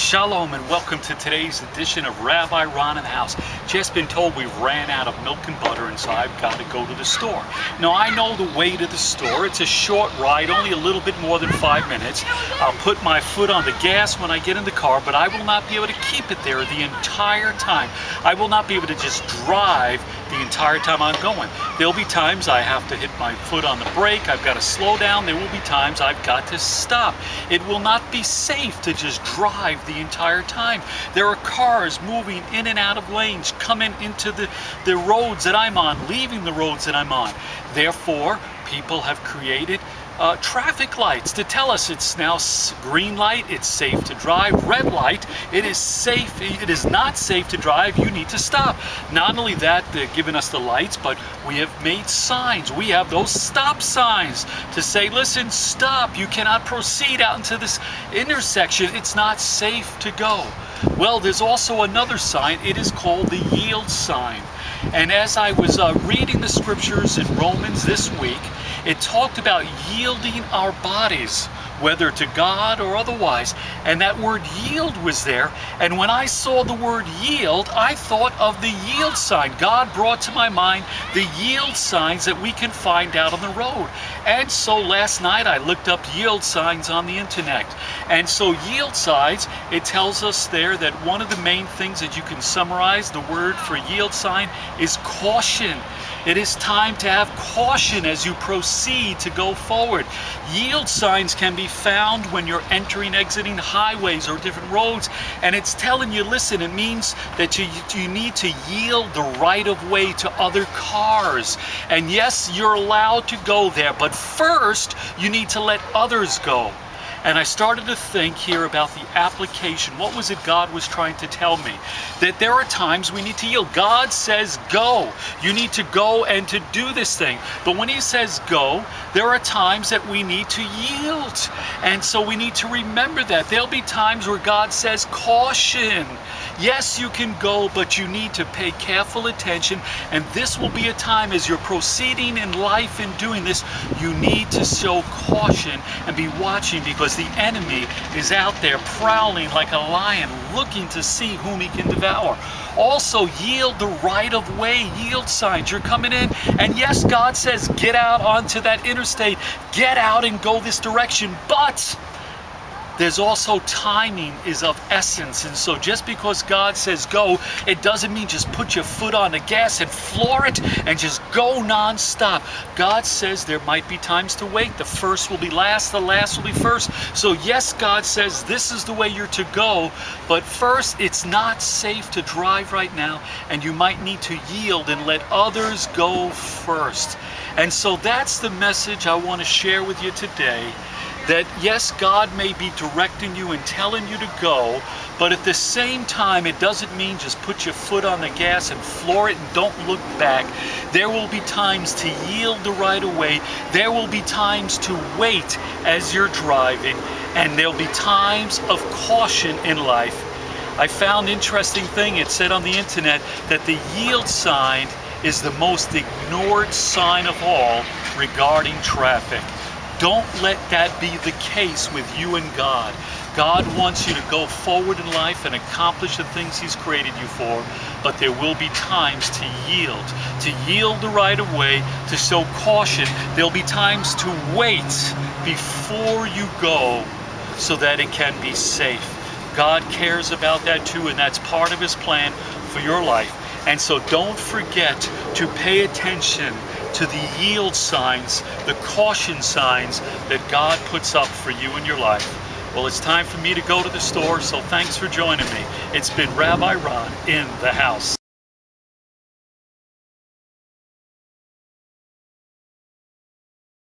Shalom and welcome to today's edition of Rabbi Ron in the House. Just been told we ran out of milk and butter, and so I've got to go to the store. Now I know the way to the store. It's a short ride, only a little bit more than 5 minutes. I'll put my foot on the gas when I get in the car, but I will not be able to keep it there the entire time. I will not be able to just drive the entire time I'm going. There'll be times I have to hit my foot on the brake. I've got to slow down. There will be times I've got to stop. It will not be safe to just drive the entire time. There are cars moving in and out of lanes, coming into the roads that I'm on, leaving the roads that I'm on. Therefore, people have created traffic lights to tell us it's now green light, it's safe to drive. Red light, it is safe, it is not safe to drive, you need to stop. Not only that, they're giving us the lights, but we have made signs. We have those stop signs to say, listen, stop, you cannot proceed out into this intersection, it's not safe to go. Well, there's also another sign. It is called the yield sign. And as I was reading the scriptures in Romans this week, it talked about yielding our bodies, whether to God or otherwise. And that word yield was there. And when I saw the word yield, I thought of the yield sign. God brought to my mind the yield signs that we can find out on the road. And so last night I looked up yield signs on the internet. And so yield signs, it tells us there that one of the main things that you can summarize the word for yield sign is caution. It is time to have caution as you proceed to go forward. Yield signs can be found when you're entering, exiting highways or different roads, and it's telling you, listen, it means that you need to yield the right of way to other cars. And yes, you're allowed to go there, but first you need to let others go. And I started to think here about the application. What was it God was trying to tell me? That there are times we need to yield. God says go. You need to go and to do this thing. But when he says go, there are times that we need to yield. And so we need to remember that. There'll be times where God says caution. Yes, you can go, but you need to pay careful attention. And this will be a time as you're proceeding in life and doing this, you need to show caution and be watching, because the enemy is out there prowling like a lion, looking to see whom he can devour. Also, yield the right of way, yield signs. You're coming in, and yes, God says get out onto that interstate, get out and go this direction, but there's also timing is of essence. And so just because God says go, it doesn't mean just put your foot on the gas and floor it and just go non-stop. God says there might be times to wait. The first will be last, the last will be first. So yes, God says this is the way you're to go, but first it's not safe to drive right now, and you might need to yield and let others go first. And so that's the message I want to share with you today. That yes, God may be directing you and telling you to go, but at the same time, it doesn't mean just put your foot on the gas and floor it and don't look back. There will be times to yield the right of way. There will be times to wait as you're driving, and there'll be times of caution in life. I found an interesting thing. It said on the internet that the yield sign is the most ignored sign of all regarding traffic. Don't let that be the case with you and God. God wants you to go forward in life and accomplish the things he's created you for, but there will be times to yield the right of way, to show caution. There'll be times to wait before you go so that it can be safe. God cares about that too, and that's part of his plan for your life. And so don't forget to pay attention to the yield signs, the caution signs that God puts up for you in your life. Well, it's time for me to go to the store, so thanks for joining me. It's been Rabbi Ron in the house.